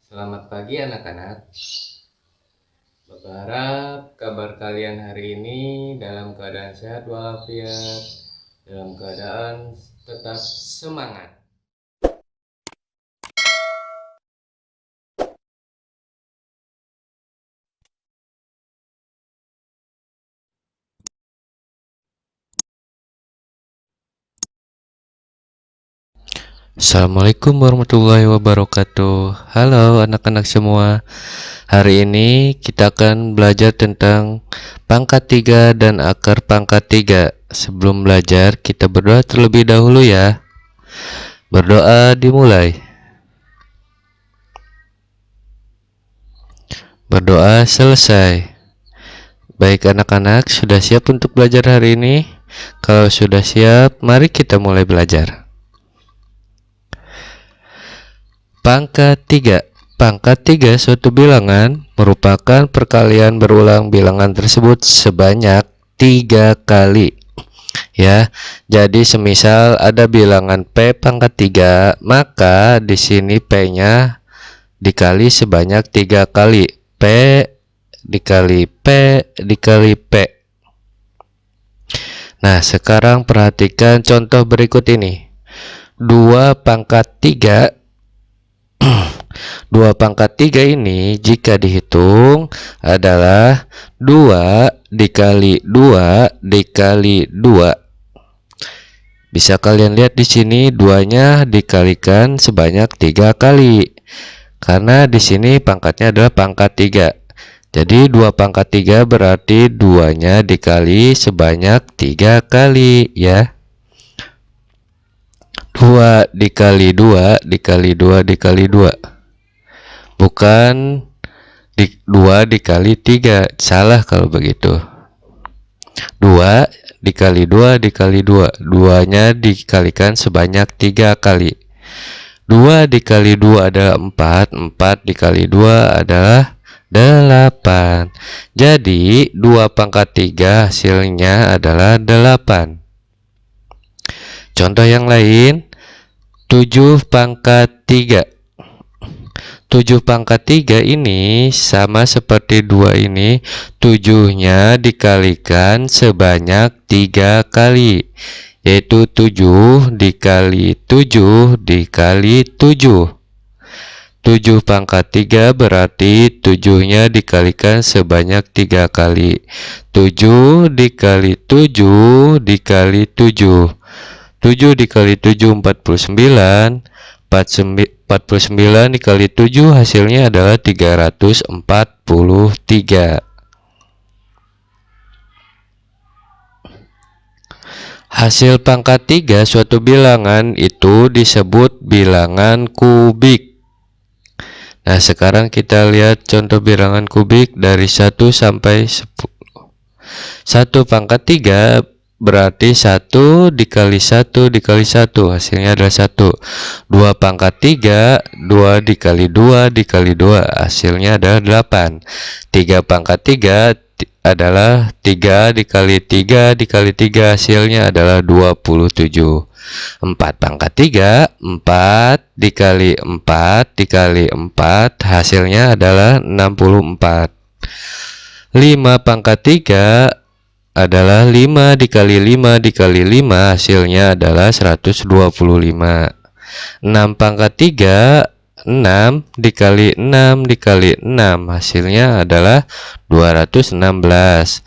Selamat pagi anak-anak. Berharap kabar kalian hari ini dalam keadaan sehat walafiat, dalam keadaan tetap semangat. Assalamualaikum warahmatullahi wabarakatuh. Halo anak-anak semua. Hari ini kita akan belajar tentang pangkat 3 dan akar pangkat 3. Sebelum belajar, kita berdoa terlebih dahulu ya. Berdoa dimulai. Berdoa selesai. Baik anak-anak, sudah siap untuk belajar hari ini? Kalau sudah siap, mari kita mulai belajar. Pangkat 3. Pangkat 3 suatu bilangan merupakan perkalian berulang bilangan tersebut sebanyak 3 kali. Ya, jadi semisal ada bilangan P pangkat 3, maka di sini P-nya dikali sebanyak 3 kali. P dikali P dikali P. Nah, sekarang perhatikan contoh berikut ini. 2 pangkat 3 2 pangkat 3 ini jika dihitung adalah 2 dikali 2 dikali 2. Bisa kalian lihat di sini 2-nya dikalikan sebanyak 3 kali. Karena di sini pangkatnya adalah pangkat 3. Jadi 2 pangkat 3 berarti 2-nya dikali sebanyak 3 kali ya. 2 dikali 2 dikali 2 dikali 2. Bukan 2 dikali 3. Salah kalau begitu. 2 dikali 2 dikali 2. 2-nya dikalikan sebanyak 3 kali. 2 dikali 2 adalah 4. 4 dikali 2 adalah 8. Jadi 2 pangkat 3 hasilnya adalah 8. Contoh yang lain, 7 pangkat 3. 7 pangkat 3 ini sama seperti 2 ini. 7-nya dikalikan sebanyak 3 kali, yaitu 7 dikali 7 dikali 7. 7 pangkat 3 berarti 7-nya dikalikan sebanyak 3 kali. 7 dikali 7 dikali 7. 7 dikali 7 49. 49 dikali 7 hasilnya adalah 343. Hasil pangkat 3 suatu bilangan itu disebut bilangan kubik. Nah, sekarang kita lihat contoh bilangan kubik dari 1 sampai 10. 1 pangkat 3 berarti 1 dikali 1 dikali 1 hasilnya adalah 1. 2 pangkat 3, 2 dikali 2 dikali 2 hasilnya adalah 8. 3 pangkat 3 adalah 3 dikali 3 dikali 3 hasilnya adalah 27. 4 pangkat 3, 4 dikali 4 dikali 4 hasilnya adalah 64. 5 pangkat 3 adalah 5 dikali 5 dikali 5 hasilnya adalah 125. 6 pangkat 3, 6 dikali 6 dikali 6 hasilnya adalah 216.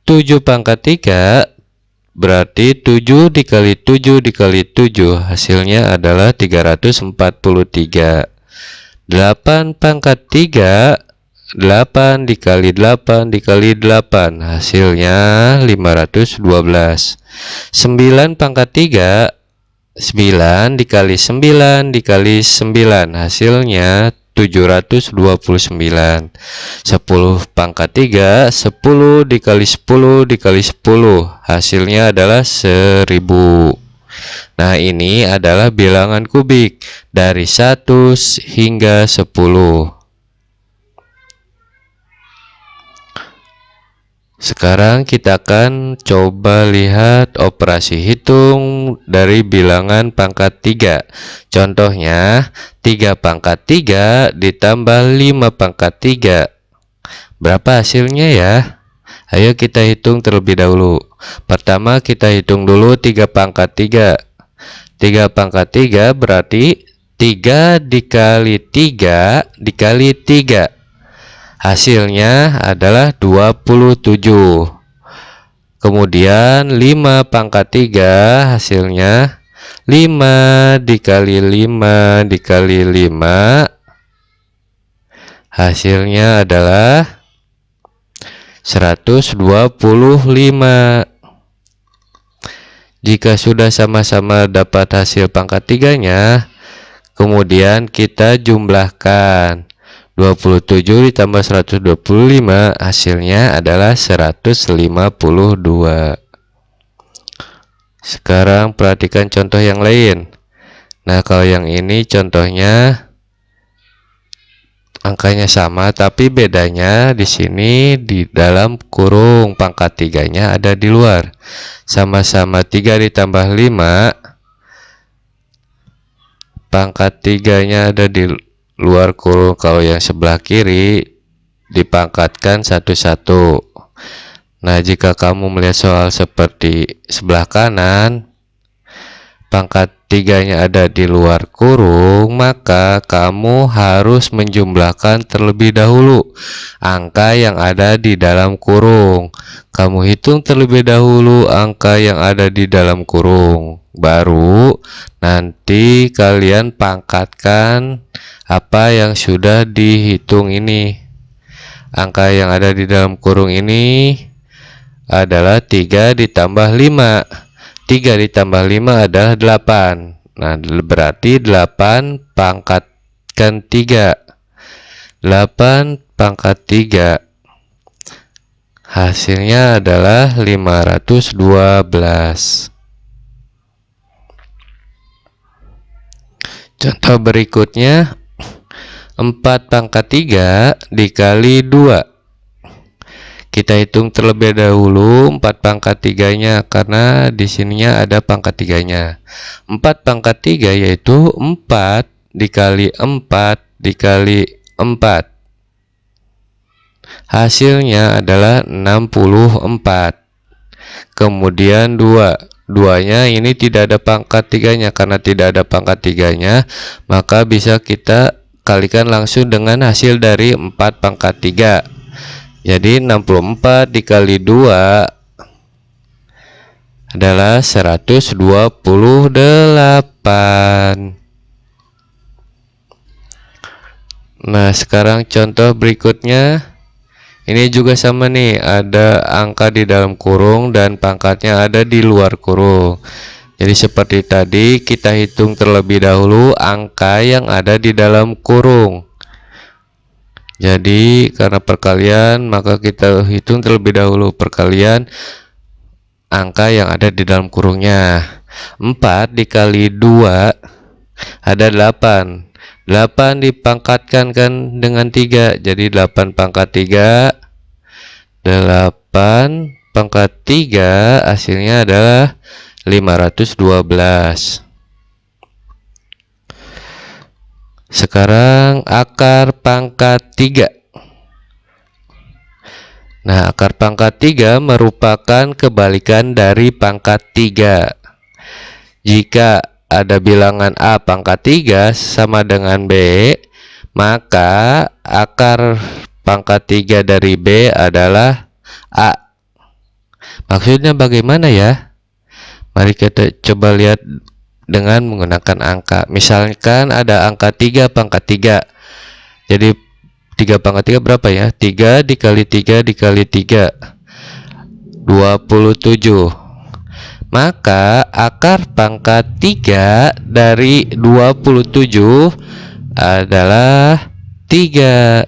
7 pangkat 3 berarti 7 dikali 7 dikali 7 hasilnya adalah 343. 8 pangkat 3, 8 dikali 8 dikali 8 hasilnya 512. 9 pangkat 3, 9 dikali 9 dikali 9 hasilnya 729. 10 pangkat 3, 10 dikali 10 dikali 10 hasilnya adalah 1000. Nah, ini adalah bilangan kubik dari 1 hingga 10. Sekarang kita akan coba lihat operasi hitung dari bilangan pangkat 3. Contohnya 3 pangkat 3 ditambah 5 pangkat 3. Berapa hasilnya ya? Ayo kita hitung terlebih dahulu. Pertama kita hitung dulu 3 pangkat 3. 3 pangkat 3 berarti 3 dikali 3 dikali 3. Hasilnya adalah 27. Kemudian 5 pangkat 3 hasilnya 5 dikali 5 dikali 5. Hasilnya adalah 125. Jika sudah sama-sama dapat hasil pangkat 3-nya, kemudian kita jumlahkan. 27 ditambah 125 hasilnya adalah 152. Sekarang perhatikan contoh yang lain. Nah, kalau yang ini contohnya angkanya sama, tapi bedanya di sini di dalam kurung, pangkat 3-nya ada di luar. Sama-sama 3 ditambah 5, pangkat 3-nya ada di luar kurung. Kalau yang sebelah kiri dipangkatkan satu-satu. Nah, jika kamu melihat soal seperti sebelah kanan, pangkat 3-nya ada di luar kurung, maka kamu harus menjumlahkan terlebih dahulu angka yang ada di dalam kurung. Kamu hitung terlebih dahulu angka yang ada di dalam kurung, baru nanti kalian pangkatkan apa yang sudah dihitung ini. Angka yang ada di dalam kurung ini adalah 3 ditambah 5. 3 ditambah 5 adalah 8. Nah, berarti 8 pangkatkan 3. 8 pangkat 3. Hasilnya adalah 512. Contoh berikutnya, 4 pangkat 3 dikali 2. Kita hitung terlebih dahulu 4 pangkat 3-nya, karena di sininya ada pangkat 3-nya. 4 pangkat 3 yaitu 4 dikali 4 dikali 4. Hasilnya adalah 64. Kemudian 2-nya ini tidak ada pangkat 3-nya. Karena tidak ada pangkat 3-nya, maka bisa kita kalikan langsung dengan hasil dari 4 pangkat 3. Jadi 64 dikali 2 adalah 128. Nah, sekarang contoh berikutnya. Ini juga sama nih, ada angka di dalam kurung dan pangkatnya ada di luar kurung. Jadi seperti tadi, kita hitung terlebih dahulu angka yang ada di dalam kurung. Jadi karena perkalian, maka kita hitung terlebih dahulu perkalian angka yang ada di dalam kurungnya. 4 dikali 2 ada 8. 8 dipangkatkan kan dengan 3, jadi 8 pangkat 3. 8 pangkat 3 hasilnya adalah 512. Sekarang akar pangkat 3. Nah, akar pangkat 3 merupakan kebalikan dari pangkat 3. Jika ada bilangan A pangkat 3 sama dengan B, maka akar pangkat 3 dari B adalah A. Maksudnya bagaimana ya? Mari kita coba lihat dengan menggunakan angka. Misalkan ada angka 3 pangkat 3. Jadi 3 pangkat 3 berapa ya? 3 dikali 3 dikali 3, 27. Maka akar pangkat 3 dari 27 adalah 3.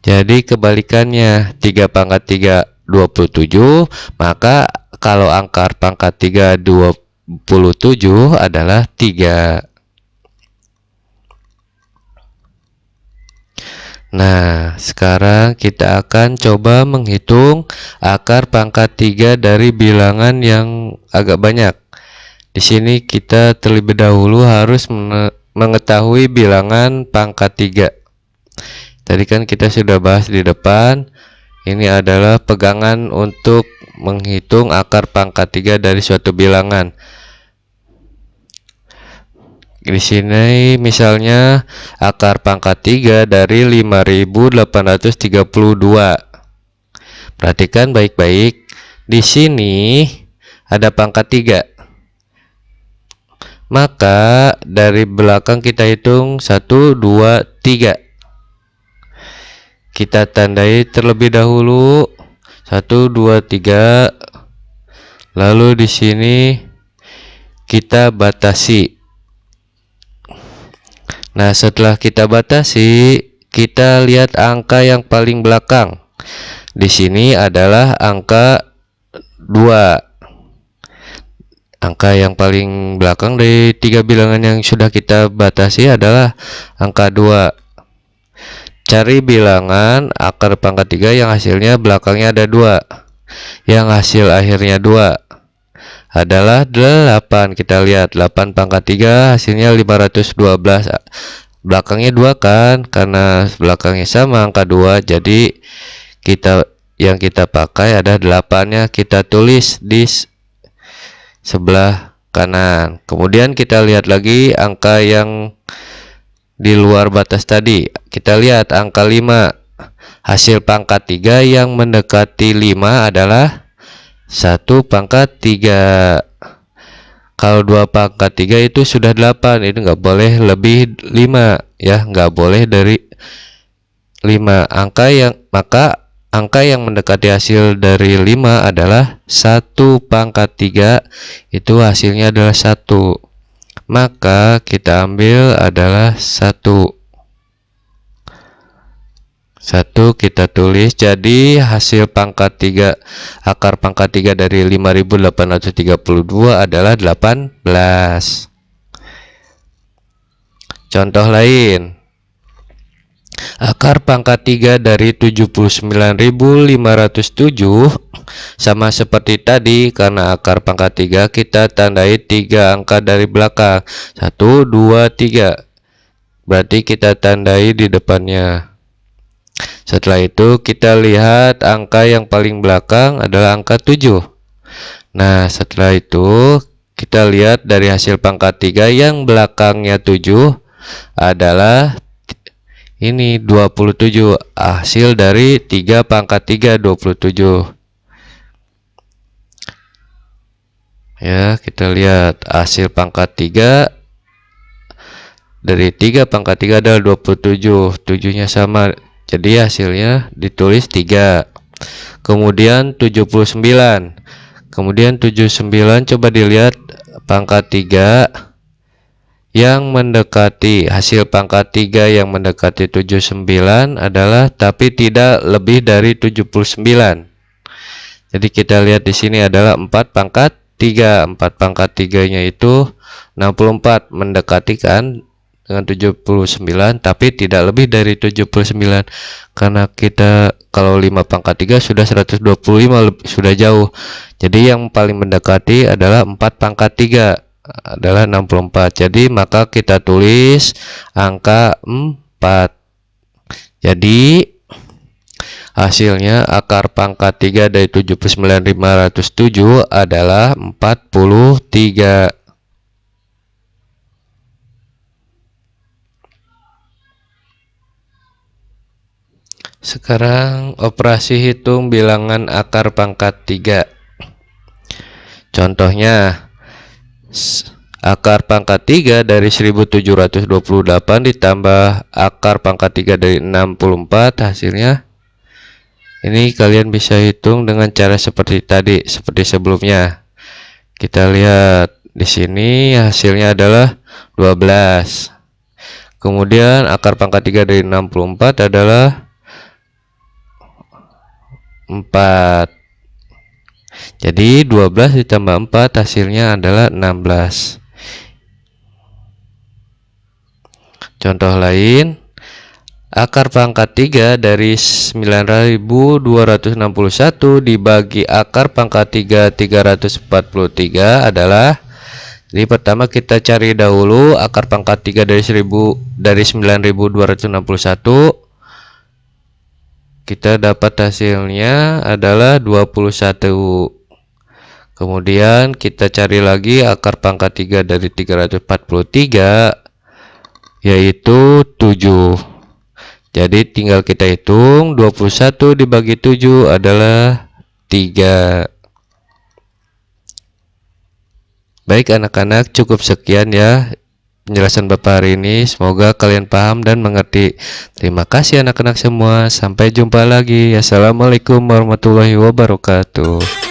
Jadi kebalikannya, 3 pangkat 3 27, maka kalau akar pangkat 3 27 adalah 3. Nah, sekarang kita akan coba menghitung akar pangkat 3 dari bilangan yang agak banyak. Di sini kita terlebih dahulu harus mengetahui bilangan pangkat 3. Tadi kan kita sudah bahas di depan. Ini adalah pegangan untuk menghitung akar pangkat 3 dari suatu bilangan. Di sini misalnya akar pangkat 3 dari 5832. Perhatikan baik-baik. Di sini ada pangkat 3. Maka dari belakang kita hitung 1, 2, 3. Kita tandai terlebih dahulu 1, 2, 3. Lalu di sini kita batasi. Nah, setelah kita batasi, kita lihat angka yang paling belakang. Di sini adalah angka 2. Angka yang paling belakang dari 3 bilangan yang sudah kita batasi adalah angka 2. Cari bilangan akar pangkat 3 yang hasilnya belakangnya ada 2. Yang hasil akhirnya 2 adalah 8. Kita lihat 8 pangkat 3 hasilnya 512. Belakangnya 2 kan, karena belakangnya sama angka 2, jadi yang kita pakai ada 8-nya, kita tulis di sebelah kanan. Kemudian kita lihat lagi angka yang di luar batas tadi. Kita lihat angka 5. Hasil pangkat 3 yang mendekati 5 adalah 1 pangkat 3. Kalau 2 pangkat 3 itu sudah 8. Itu nggak boleh lebih 5 ya, nggak boleh dari 5. Maka angka yang mendekati hasil dari 5 adalah 1 pangkat 3. Itu hasilnya adalah 1. Maka kita ambil adalah 1 kita tulis. Jadi hasil pangkat 3, akar pangkat 3 dari 5832 adalah 18. Contoh lain. Akar pangkat 3 dari 79.507 sama seperti tadi. Karena akar pangkat 3 kita tandai 3 angka dari belakang. 1, 2, 3. Berarti kita tandai di depannya. Setelah itu kita lihat angka yang paling belakang adalah angka 7. Nah, setelah itu kita lihat dari hasil pangkat 3 yang belakangnya 7 adalah ini 27. Hasil dari 3 pangkat 3 27. Ya, kita lihat hasil pangkat 3 dari 3 pangkat 3 adalah 27. 7-nya sama. Jadi hasilnya ditulis 3. Kemudian 79. Kemudian 79 coba dilihat pangkat 3 yang mendekati hasil pangkat 3 yang mendekati 79 adalah tapi tidak lebih dari 79. Jadi kita lihat di sini adalah 4 pangkat 3. 4 pangkat 3-nya itu 64, mendekati kan dengan 79 tapi tidak lebih dari 79. Karena kita kalau 5 pangkat 3 sudah 125, sudah jauh. Jadi yang paling mendekati adalah 4 pangkat 3 adalah 64. Jadi maka kita tulis angka 4. Jadi hasilnya akar pangkat 3 dari 79.507 adalah 43. Sekarang operasi hitung bilangan akar pangkat 3. Contohnya akar pangkat 3 dari 1728 ditambah akar pangkat 3 dari 64, hasilnya ini kalian bisa hitung dengan cara seperti tadi, seperti sebelumnya. Kita lihat di sini hasilnya adalah 12. Kemudian akar pangkat 3 dari 64 adalah 4. Jadi 12 ditambah 4 hasilnya adalah 16. Contoh lain, Akar pangkat 3 dari 9261 dibagi akar pangkat 3 343 adalah, jadi pertama kita cari dahulu akar pangkat 3 dari 9261. Kita dapat hasilnya adalah 21. Kemudian kita cari lagi akar pangkat 3 dari 343, yaitu 7. Jadi tinggal kita hitung 21 dibagi 7 adalah 3. Baik anak-anak, cukup sekian ya penjelasan Bapak hari ini. Semoga kalian paham dan mengerti. Terima kasih anak-anak semua. Sampai jumpa lagi. Assalamualaikum warahmatullahi wabarakatuh.